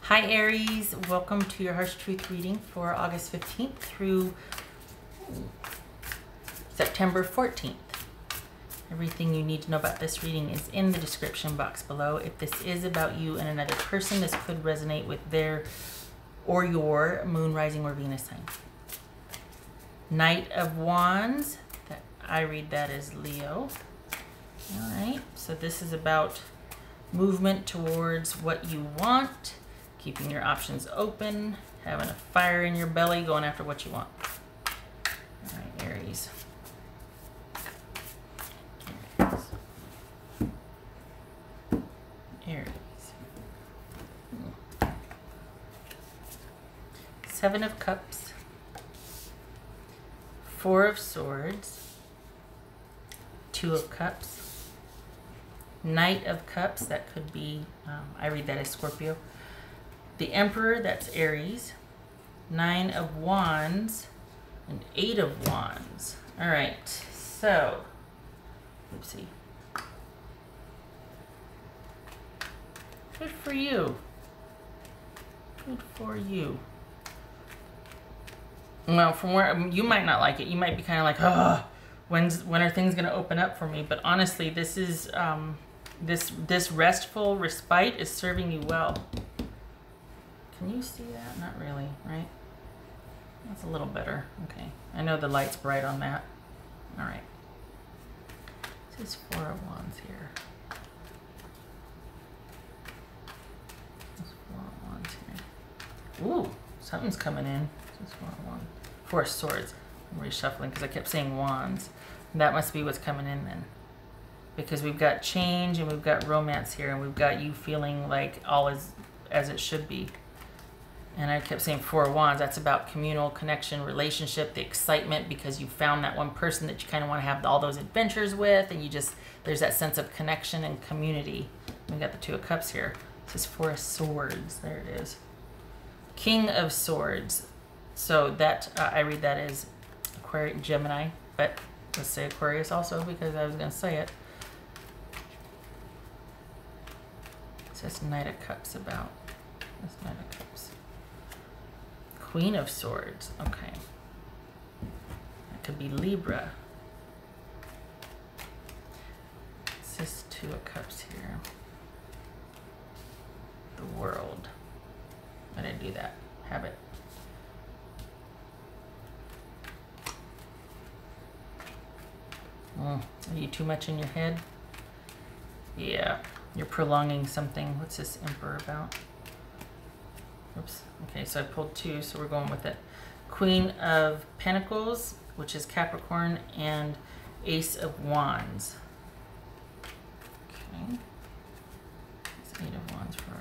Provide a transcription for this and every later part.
Hi Aries, welcome to your Harsh Truth reading for August 15th through September 14th. Everything you need to know about this reading is in the description box below. If this is about you and another person, this could resonate with their or your moon, rising, or Venus sign. Knight of Wands, I read that as Leo. All right, so this is about movement towards what you want, keeping your options open, having a fire in your belly, going after what you want. All right, Aries. Aries. Seven of Cups, Four of Swords, Two of Cups, Knight of Cups, that could be, I read that as Scorpio. The Emperor, that's Aries. Nine of Wands and Eight of Wands. All right, so, let's see. Good for you. Good for you. Well, from where you might not like it, you might be kind of like, oh, when are things going to open up for me? But honestly, this is this restful respite is serving you well. Can you see that? Not really, right? That's a little better. Okay, I know the light's bright on that. All right. This is Four of Wands here. This Four of Wands here. Ooh, something's coming in. This is Four of Wands. Four of Swords. I'm reshuffling because I kept saying Wands. And that must be what's coming in then. Because we've got change and we've got romance here, and we've got you feeling like all is as it should be. And I kept saying Four of Wands. That's about communal connection, relationship, the excitement, because you found that one person that you kind of want to have all those adventures with, and you just, there's that sense of connection and community. We got the Two of Cups here. This is Four of Swords. There it is. King of Swords. So that, I read that as Aquarius, Gemini, but let's say Aquarius also because I was going to say it. What's this Knight of Cups about? This Knight of Cups. Queen of Swords. Okay. That could be Libra. What's this Two of Cups here? The World. I didn't do that. Habit. Are you too much in your head? Yeah, you're prolonging something. What's this Emperor about? Oops. Okay, so I pulled two, so we're going with it. Queen of Pentacles, which is Capricorn, and Ace of Wands. Okay. It's Eight of Wands for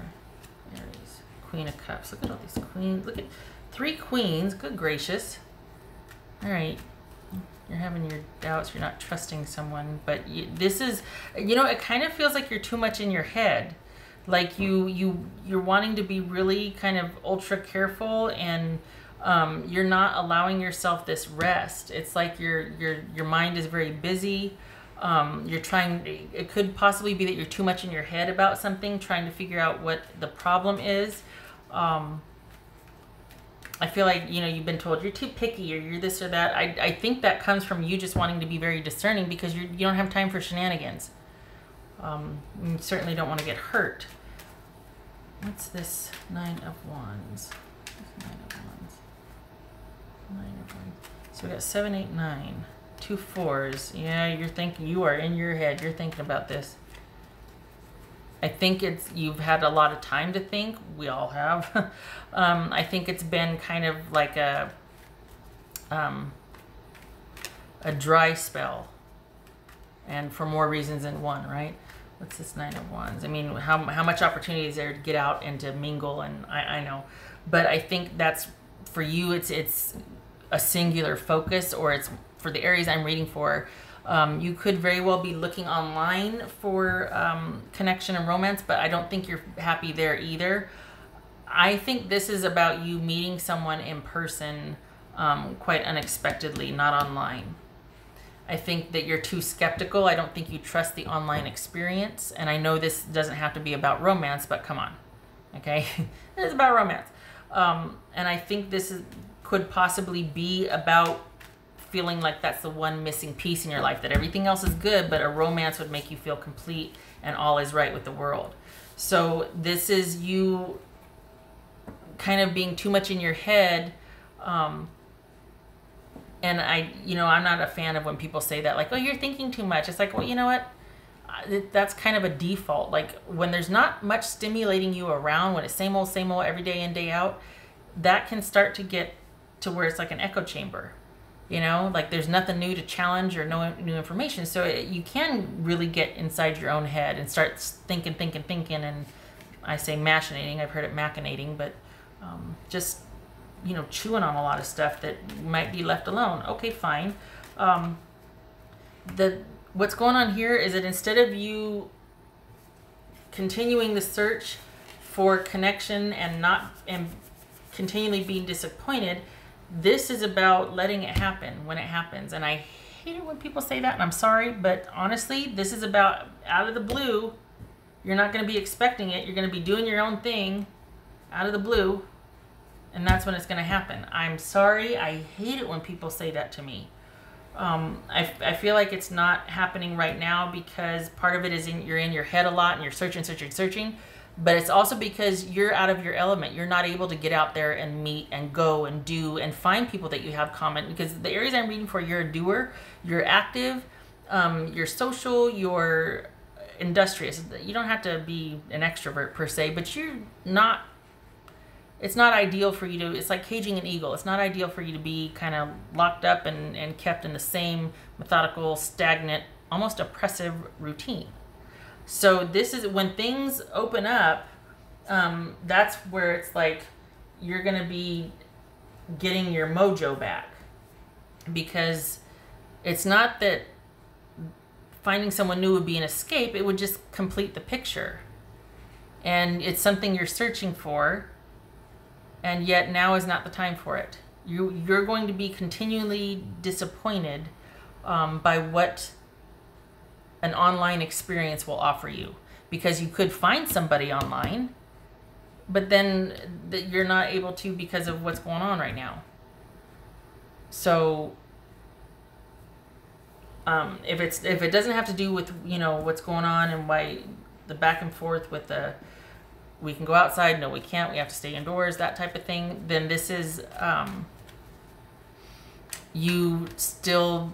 Aries. Queen of Cups. Look at all these queens. Look at three queens. Good gracious. All right. You're having your doubts, you're not trusting someone, but this is, you know, it kind of feels like you're too much in your head. Like you're wanting to be really kind of ultra careful, and you're not allowing yourself this rest. It's like your mind is very busy. You're trying, it could possibly be that you're too much in your head about something, trying to figure out what the problem is. I feel like, you know, you've been told you're too picky or you're this or that. I think that comes from you just wanting to be very discerning because you don't have time for shenanigans. You certainly don't want to get hurt. What's this Nine of Wands? Nine of Wands. Nine of Wands. So we got 7, 8, 9. Two fours. Yeah, you're thinking, you are in your head. You're thinking about this. I think it's, you've had a lot of time to think. We all have. I think it's been kind of like a dry spell, and for more reasons than one, right? What's this Nine of Wands? I mean, how much opportunity is there to get out and to mingle? And I know, but I think that's for you. It's a singular focus, or it's for the Aries I'm reading for. You could very well be looking online for connection and romance, but I don't think you're happy there either. I think this is about you meeting someone in person quite unexpectedly, not online. I think that you're too skeptical. I don't think you trust the online experience. And I know this doesn't have to be about romance, but come on. Okay, it's about romance. And I think could possibly be about feeling like that's the one missing piece in your life, that everything else is good, but a romance would make you feel complete and all is right with the world. So this is you kind of being too much in your head. And I'm not a fan of when people say that, like, oh, you're thinking too much. It's like, well, you know what? That's kind of a default. Like when there's not much stimulating you around, when it's same old every day in, day out, that can start to get to where it's like an echo chamber. You know, like there's nothing new to challenge or no new information. So you can really get inside your own head and start thinking. And I say machinating, I've heard it machinating, but just, chewing on a lot of stuff that might be left alone. Okay, fine. What's going on here is that instead of you continuing the search for connection and continually being disappointed, this is about letting it happen when it happens. And I hate it when people say that, and I'm sorry, but honestly, this is about out of the blue. You're not going to be expecting it. You're going to be doing your own thing out of the blue, and that's when it's going to happen. I'm sorry. I hate it when people say that to me. I feel like it's not happening right now because part of it is you're in your head a lot and you're searching. But it's also because you're out of your element. You're not able to get out there and meet and go and do and find people that you have common. Because the Aries I'm reading for, you're a doer, you're active, you're social, you're industrious. You don't have to be an extrovert per se, but you're not. It's not ideal for you to. It's like caging an eagle. It's not ideal for you to be kind of locked up and kept in the same methodical, stagnant, almost oppressive routine. So this is when things open up, that's where it's like you're going to be getting your mojo back, because it's not that finding someone new would be an escape. It would just complete the picture, and it's something you're searching for, and yet now is not the time for it. You're going to be continually disappointed by what an online experience will offer you, because you could find somebody online, but then you're not able to because of what's going on right now. So if it doesn't have to do with what's going on and why the back and forth with we can go outside, no we can't, we have to stay indoors, that type of thing, then this is you still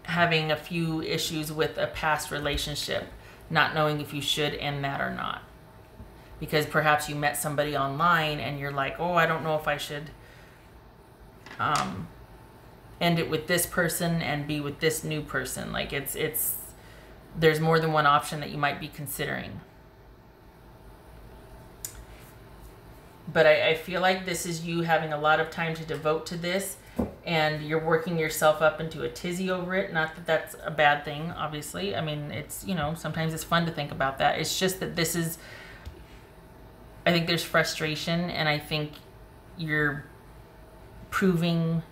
having a few issues with a past relationship, not knowing if you should end that or not. Because perhaps you met somebody online and you're like, oh, I don't know if I should end it with this person and be with this new person. Like there's more than one option that you might be considering. But I feel like this is you having a lot of time to devote to this, and you're working yourself up into a tizzy over it. Not that that's a bad thing, obviously. I mean, it's, sometimes it's fun to think about that. It's just that this is, I think there's frustration, and I think you're proving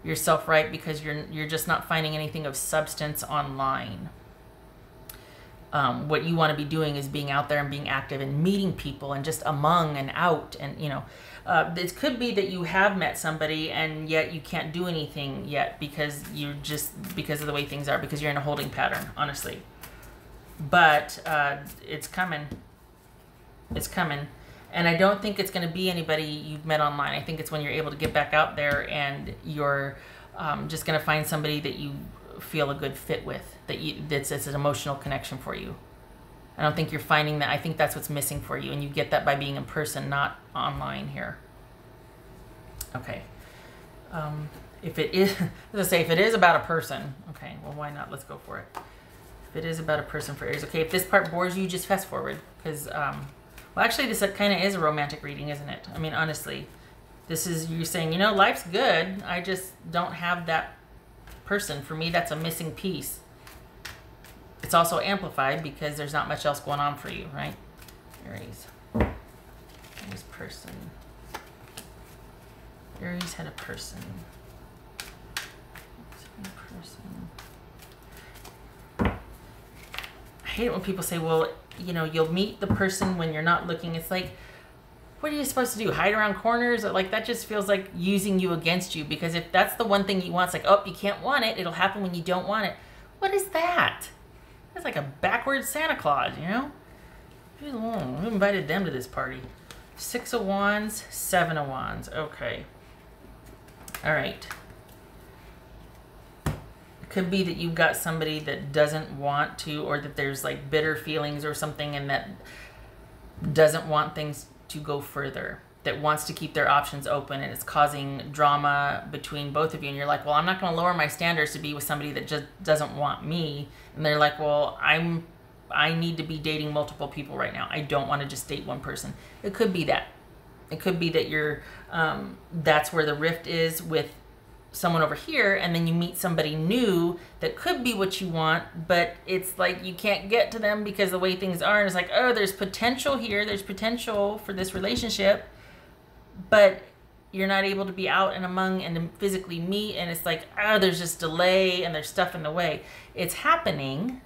yourself right because you're just not finding anything of substance online. What you want to be doing is being out there and being active and meeting people and just among and out, and it could be that you have met somebody and yet you can't do anything yet because of the way things are, because you're in a holding pattern, honestly. But it's coming. It's coming. And I don't think it's going to be anybody you've met online. I think it's when you're able to get back out there and you're just going to find somebody that you feel a good fit with, that's an emotional connection for you. I don't think you're finding that. I think that's what's missing for you, and you get that by being in person, not online here. Okay. If it is, let's say, if it is about a person, okay, well, why not? Let's go for it. If it is about a person for Aries, okay, if this part bores you, just fast forward, because, well, actually, this kind of is a romantic reading, isn't it? I mean, honestly, this is you saying, life's good, I just don't have that person. For me, that's a missing piece. It's also amplified because there's not much else going on for you, right? Aries. Aries person. Aries had a person. I hate it when people say, well, you know, you'll meet the person when you're not looking. It's like, what are you supposed to do? Hide around corners? Like, that just feels like using you against you, because if that's the one thing you want, it's like, oh, you can't want it. It'll happen when you don't want it. What is that? That's like a backwards Santa Claus, you know? Who invited them to this party? 6 of Wands, 7 of Wands. Okay. All right. It could be that you've got somebody that doesn't want to, or that there's like bitter feelings or something, and that doesn't want things to go further, that wants to keep their options open, and it's causing drama between both of you. And you're like, well, I'm not going to lower my standards to be with somebody that just doesn't want me. And they're like, well, I need to be dating multiple people right now. I don't want to just date one person. It could be that. It could be that you're, that's where the rift is with someone over here, and then you meet somebody new that could be what you want, but it's like you can't get to them because the way things are, and it's like, oh, there's potential here, there's potential for this relationship, but you're not able to be out and among and to physically meet, and it's like, oh, there's just delay and there's stuff in the way. It's happening,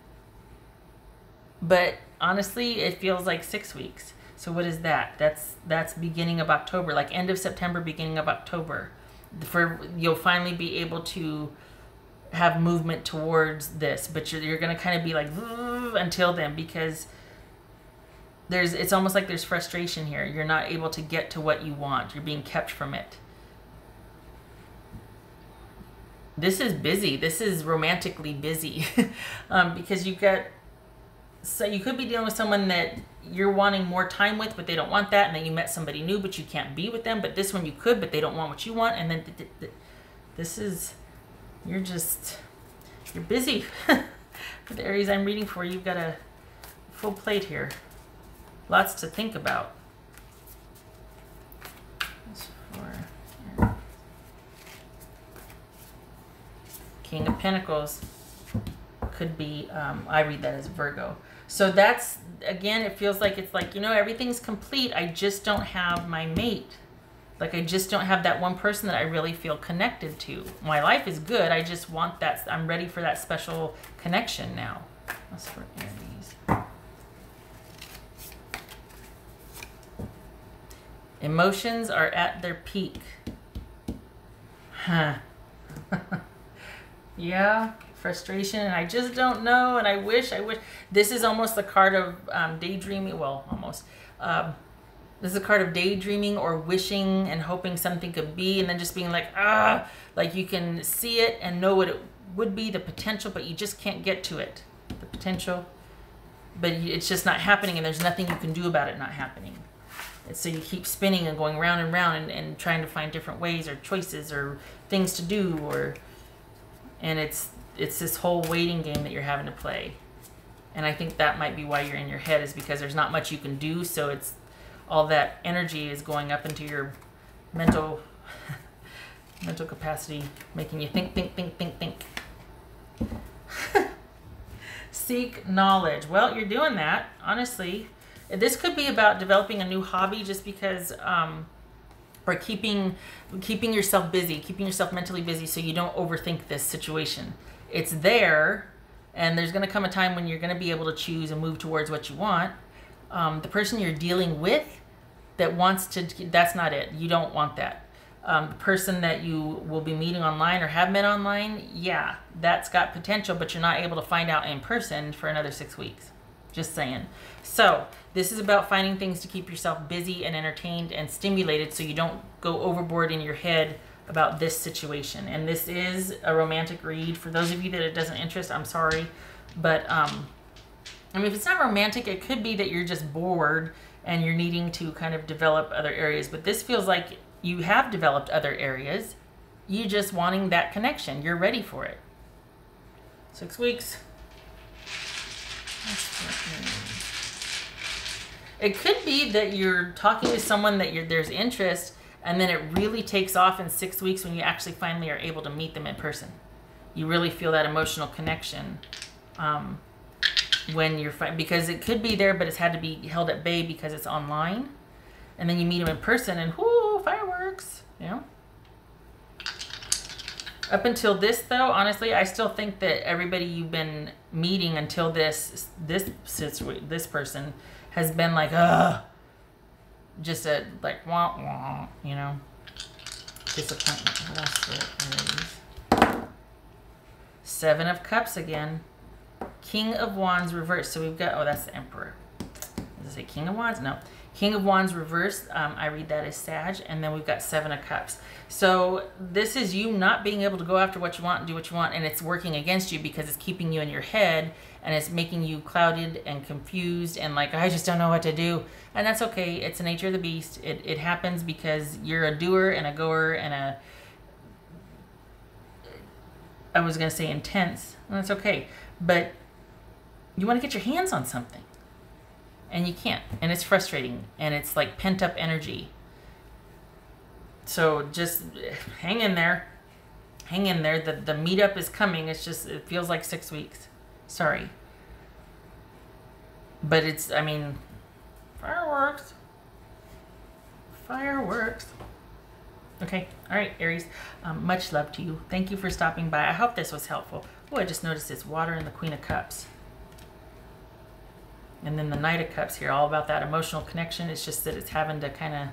but honestly, it feels like 6 weeks. So what is that? That's beginning of October, like end of September, beginning of October. You'll finally be able to have movement towards this, but you're going to kind of be like until then, because it's almost like there's frustration here. You're not able to get to what you want. You're being kept from it. This is busy. This is romantically busy because you could be dealing with someone that you're wanting more time with, but they don't want that, and then you met somebody new, but you can't be with them. But this one you could, but they don't want what you want, and then this is, you're busy. For the Aries I'm reading for, you've got a full plate here. Lots to think about. King of Pentacles could be, I read that as Virgo. So that's, again, it feels like it's like, you know, everything's complete. I just don't have my mate. Like, I just don't have that one person that I really feel connected to. My life is good. I just want that. I'm ready for that special connection now. That's for Aries. Emotions are at their peak. Huh. Yeah. Frustration, and I just don't know, and I wish. This is almost the card of daydreaming. Well, almost. This is a card of daydreaming or wishing and hoping something could be, and then just being like, like you can see it and know what it would be, the potential, but you just can't get to it. The potential, but it's just not happening, and there's nothing you can do about it not happening. And so you keep spinning and going round and round and trying to find different ways or choices or things to do, and it's this whole waiting game that you're having to play. And I think that might be why you're in your head, is because there's not much you can do. So it's all that energy is going up into your mental capacity, making you think. Seek knowledge. Well, you're doing that, honestly. This could be about developing a new hobby, just because, or keeping yourself busy, keeping yourself mentally busy, so you don't overthink this situation. It's there, and there's going to come a time when you're going to be able to choose and move towards what you want. The person you're dealing with that wants to, that's not it. You don't want that. The person that you will be meeting online or have met online, yeah, that's got potential, but you're not able to find out in person for another 6 weeks. Just saying. So this is about finding things to keep yourself busy and entertained and stimulated, so you don't go overboard in your head about this situation. And this is a romantic read. For those of you that it doesn't interest, I'm sorry. But I mean, if it's not romantic, it could be that you're just bored and you're needing to kind of develop other areas. But this feels like you have developed other areas. You just wanting that connection. You're ready for it. 6 weeks. It could be that you're talking to someone that there's interest, and then it really takes off in 6 weeks when you actually finally are able to meet them in person. You really feel that emotional connection when you're because it could be there, but it's had to be held at bay because it's online. And then you meet them in person, and whoo, fireworks, you know? Up until this, though, honestly, I still think that everybody you've been meeting until this person has been like, ugh, just a like wah wah, you know, disappointment. Seven of Cups again. King of Wands reversed. So we've got, oh, that's the Emperor. Does it say King of Wands? No. King of Wands reversed. I read that as Sag. And then we've got Seven of Cups. So this is you not being able to go after what you want and do what you want. And it's working against you because it's keeping you in your head. And it's making you clouded and confused. And like, I just don't know what to do. And that's okay. It's the nature of the beast. It happens because you're a doer and a goer and a... I was going to say intense. And that's okay. But you want to get your hands on something. And you can't. And it's frustrating. And it's like pent up energy. So just hang in there. Hang in there. The meetup is coming. It's just, it feels like 6 weeks. Sorry. But it's, I mean, fireworks. Fireworks. Okay. All right, Aries. Much love to you. Thank you for stopping by. I hope this was helpful. Oh, I just noticed it's water and the Queen of Cups. And then the Knight of Cups here, all about that emotional connection. It's just that it's having to kind of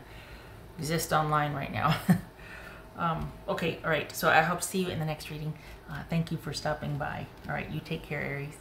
exist online right now. Okay, all right. So I hope to see you in the next reading. Thank you for stopping by. All right, you take care, Aries.